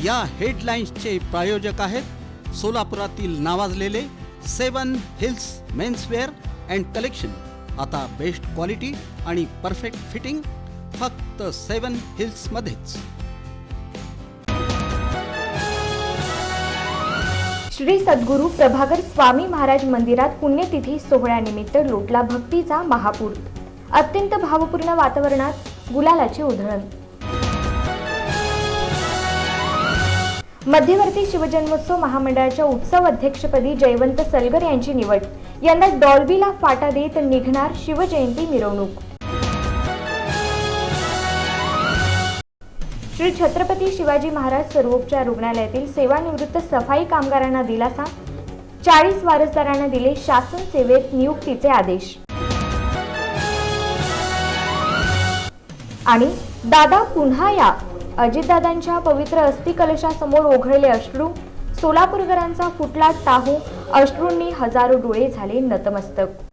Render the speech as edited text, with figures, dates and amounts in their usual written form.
या हेडलाईन्सचे प्रायोजक आहेत सोलापुरातील नावाजलेले 7 हिल्स मेन्सवेअर अँड कलेक्शन। आता बेस्ट क्वालिटी आणि परफेक्ट फिटिंग फक्त 7 हिल्स मध्येच। श्री सद्गुरू प्रभाकर स्वामी महाराज मंदिरात पुण्यतिथी सोहळ्यानिमित्त लोटला भक्तीचा महापूर। अत्यंत भावपूर्ण वातावरणात गुलालाची उधळण। मध्यवर्ती शिवजन्मोत्सव महामंडळाच्या उत्सव अध्यक्षपदी जयवंत सलगर यांची निवड। यंदा डॉल्बीला फाटा देत निघणार शिवजयंती मिरवणूक। श्री छत्रपती शिवाजी महाराज सर्वोपचार रुग्णालयातील सेवानिवृत्त सफाई कामगारांना दिलासा। 40 वारसदारांना दिले शासन सेवेत नियुक्तीचे आदेश। आणि दादा पुन्हा या, अजितदादांच्या पवित्र अस्थि कलशासमोर ओघळले अश्रू। सोलापूरकरांचा फुटला टाहू, अश्रूंनी हजारो डोळे झाले नतमस्तक।